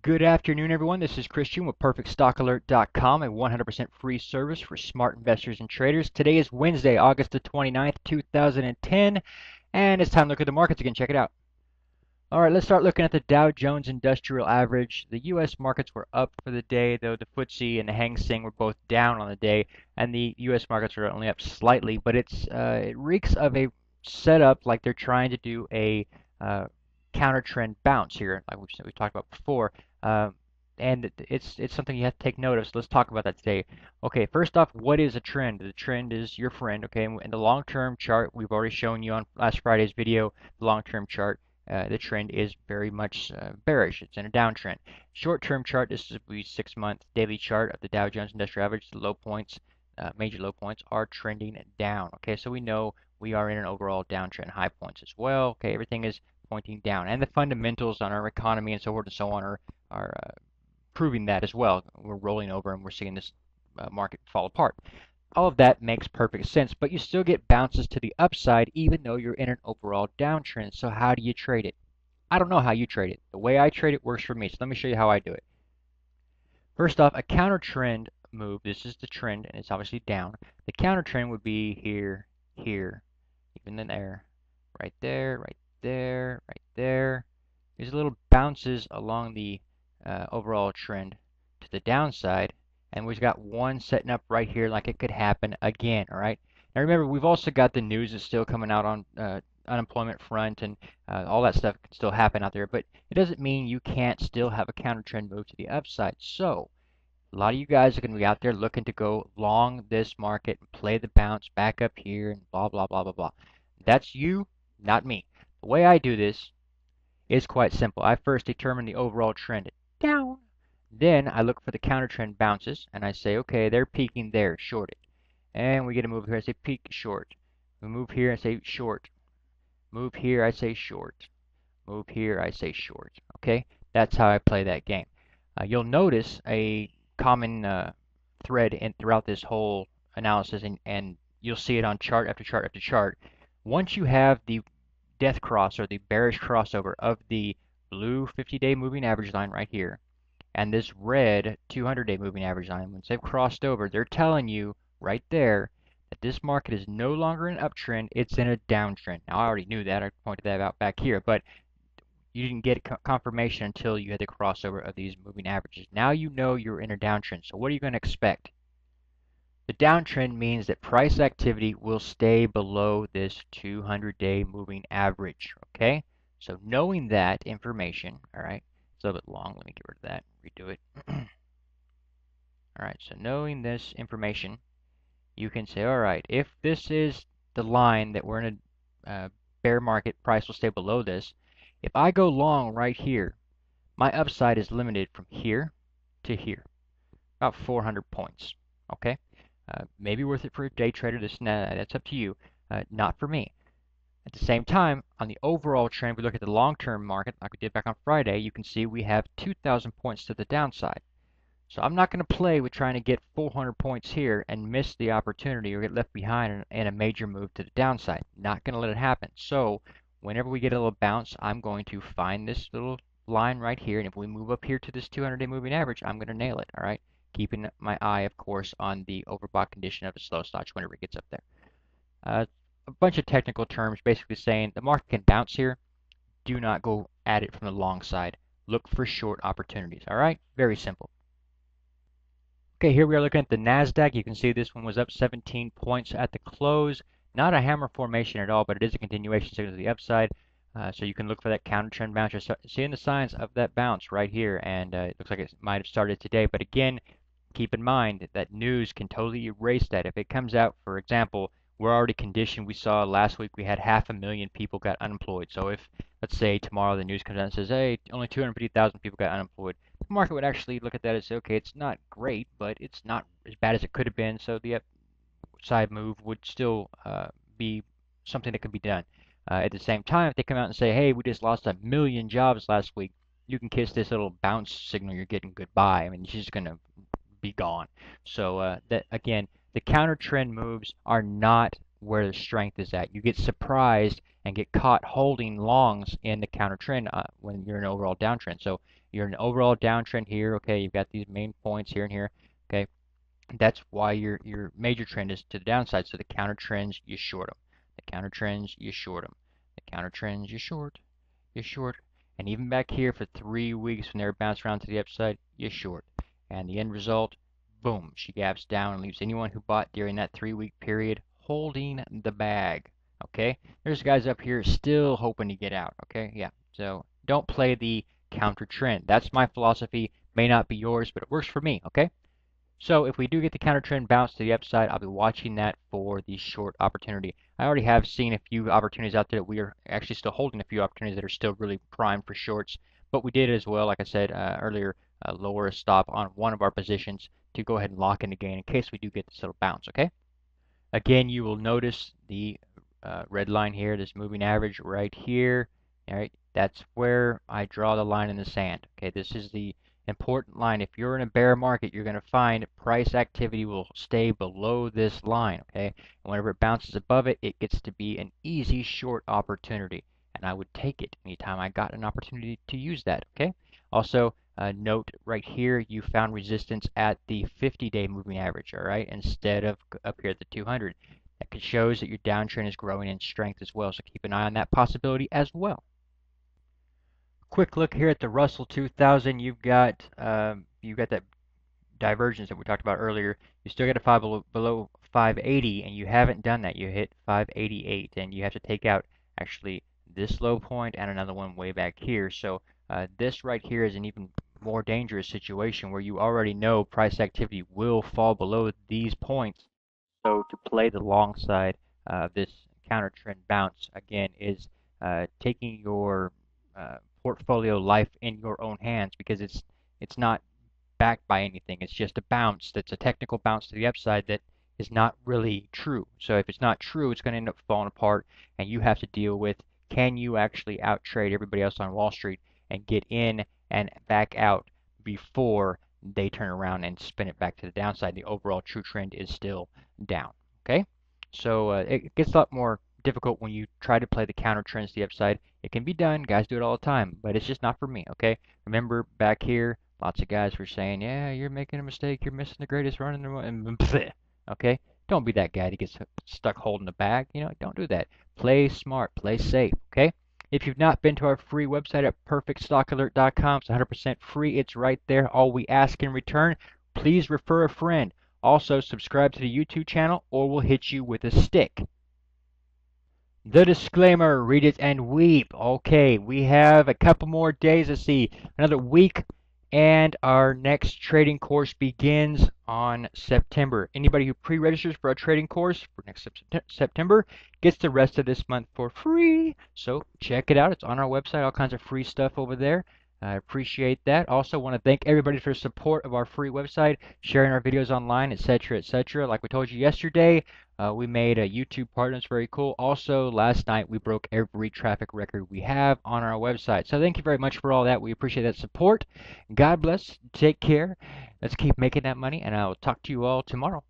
Good afternoon, everyone. This is Christian with PerfectStockAlert.com, a 100% free service for smart investors and traders. Today is Wednesday, August the 29th, 2010, and it's time to look at the markets again. Check it out. All right, let's start looking at the Dow Jones Industrial Average. The U.S. markets were up for the day, though the FTSE and the Hang Seng were both down on the day, and the U.S. markets are only up slightly, but it reeks of a setup like they're trying to do a counter trend bounce here, like we talked about before. Uh, and it's something you have to take note of. So let's talk about that today. Okay, first off, what is a trend? The trend is your friend. Okay, in the long-term chart, we've already shown you on last Friday's video the long-term chart. The trend is very much bearish. It's in a downtrend. Short-term chart, this is the 6-month daily chart of the Dow Jones Industrial Average. The low points, major low points, are trending down. Okay, so we know we are in an overall downtrend. High points as well. Okay, everything is pointing down, and the fundamentals on our economy and so forth and so on are proving that as well. We're rolling over and we're seeing this market fall apart. All of that makes perfect sense, but you still get bounces to the upside even though you're in an overall downtrend. So how do you trade it? I don't know how you trade it. The way I trade it works for me. So let me show you how I do it. First off, a counter trend move. This is the trend and it's obviously down. The counter trend would be here, here, even in there, right there, right there, right there. These little bounces along the overall trend to the downside, and we've got one setting up right here like it could happen again. All right. Now remember, we've also got the news that's still coming out on unemployment front and all that stuff can still happen out there, but it doesn't mean you can't still have a counter trend move to the upside. So a lot of you guys are going to be out there looking to go long this market and play the bounce back up here and blah, blah, blah, blah, blah. That's you, not me. The way I do this is quite simple. I first determine the overall trend down. Then I look for the counter trend bounces and I say, okay, they're peaking there, short it. And we get a move here, I say peak, short. We move here, I say short. Move here, I say short. Move here, I say short. Okay, that's how I play that game. You'll notice a common thread throughout this whole analysis, and you'll see it on chart after chart after chart. Once you have the death cross or the bearish crossover of the blue 50-day moving average line right here and this red 200-day moving average line, once they've crossed over, they're telling you right there that this market is no longer in an uptrend, it's in a downtrend. Now, I already knew that. I pointed that out back here, but you didn't get confirmation until you had the crossover of these moving averages. Now you know you're in a downtrend. So what are you going to expect? The downtrend means that price activity will stay below this 200-day moving average, okay? So knowing that information, all right, it's a little bit long. Let me get rid of that, redo it. All right, so knowing this information, you can say, all right, if this is the line that we're in a bear market, price will stay below this. If I go long right here, my upside is limited from here to here, about 400 points, okay? Maybe worth it for a day trader, this and that, that's up to you, not for me. At the same time, on the overall trend, we look at the long-term market, like we did back on Friday, you can see we have 2,000 points to the downside. So I'm not going to play with trying to get 400 points here and miss the opportunity or get left behind in a major move to the downside. Not going to let it happen. So whenever we get a little bounce, I'm going to find this little line right here. And if we move up here to this 200-day moving average, I'm going to nail it. All right. Keeping my eye, of course, on the overbought condition of a slow stretch whenever it gets up there. A bunch of technical terms basically saying the market can bounce here. Do not go at it from the long side. Look for short opportunities. All right. Very simple. Okay, here we are looking at the NASDAQ. You can see this one was up 17 points at the close. Not a hammer formation at all, but it is a continuation signal to the upside. So you can look for that counter trend bounce. You're seeing the signs of that bounce right here, and it looks like it might have started today. But again, keep in mind that news can totally erase that. If it comes out, for example, we're already conditioned. We saw last week we had 500,000 people got unemployed. So if, let's say, tomorrow the news comes out and says, hey, only 250,000 people got unemployed, the market would actually look at that and say, okay, it's not great, but it's not as bad as it could have been. So the upside move would still be something that could be done. At the same time, if they come out and say, hey, we just lost 1,000,000 jobs last week, you can kiss this little bounce signal you're getting goodbye. I mean, it's just going to be gone. So that again, the counter trend moves are not where the strength is at. You get surprised and get caught holding longs in the counter trend when you're in an overall downtrend. So you're in an overall downtrend here. Okay, you've got these main points here and here. Okay, that's why your major trend is to the downside. So the counter trends, you short them. The counter trends, you short them. The counter trends, you short. You short. And even back here for 3 weeks when they were bounced around to the upside, you short. And the end result, boom, she gaps down and leaves anyone who bought during that 3 week period holding the bag. Okay, there's guys up here still hoping to get out. Okay, yeah. So don't play the counter trend. That's my philosophy. May not be yours, but it works for me. Okay. So if we do get the counter trend bounce to the upside, I'll be watching that for the short opportunity. I already have seen a few opportunities out there that we are actually still holding a few opportunities that are still really primed for shorts. But we did as well, like I said earlier, lower a stop on one of our positions to go ahead and lock in the gain in case we do get this little bounce, okay? Again, you will notice the red line here, this moving average right here. All right, that's where I draw the line in the sand. Okay, this is the important line. If you're in a bear market, you're going to find price activity will stay below this line. Okay, and whenever it bounces above it, it gets to be an easy short opportunity, and I would take it anytime I got an opportunity to use that. Okay, also note right here you found resistance at the 50-day moving average, all right, instead of up here at the 200. That shows that your downtrend is growing in strength as well, so keep an eye on that possibility as well. Quick look here at the Russell 2000. You've got that divergence that we talked about earlier. You still got a 5 below 580, and you haven't done that. You hit 588, and you have to take out actually this low point and another one way back here. So this right here is an even more dangerous situation where you already know price activity will fall below these points. So to play the long side, this counter trend bounce again is taking your portfolio life in your own hands, because it's not backed by anything. It's just a bounce that's a technical bounce to the upside that is not really true. So if it's not true, it's going to end up falling apart, and you have to deal with, can you actually out trade everybody else on Wall Street and get in and back out before they turn around and spin it back to the downside? The overall true trend is still down. Okay, so it gets a lot more difficult when you try to play the counter trends to the upside. It can be done, guys do it all the time, but it's just not for me. Okay, remember back here, lots of guys were saying, yeah, you're making a mistake, you're missing the greatest run in the world, and bleh. Okay, don't be that guy that gets stuck holding the bag. Don't do that. Play smart, play safe. Okay, if you've not been to our free website at perfectstockalert.com, it's 100% free. It's right there. All we ask in return, please refer a friend. Also, subscribe to the YouTube channel, or we'll hit you with a stick. The disclaimer, read it and weep. Okay, we have a couple more days. Let's see, another week, and our next trading course begins on September. Anybody who pre-registers for our trading course for next September gets the rest of this month for free. So check it out. It's on our website, all kinds of free stuff over there. I appreciate that. Also want to thank everybody for support of our free website, sharing our videos online, etc., etc. Like we told you yesterday, we made a YouTube partners very cool. Also, last night we broke every traffic record we have on our website. So thank you very much for all that. We appreciate that support. God bless. Take care. Let's keep making that money, and I'll talk to you all tomorrow.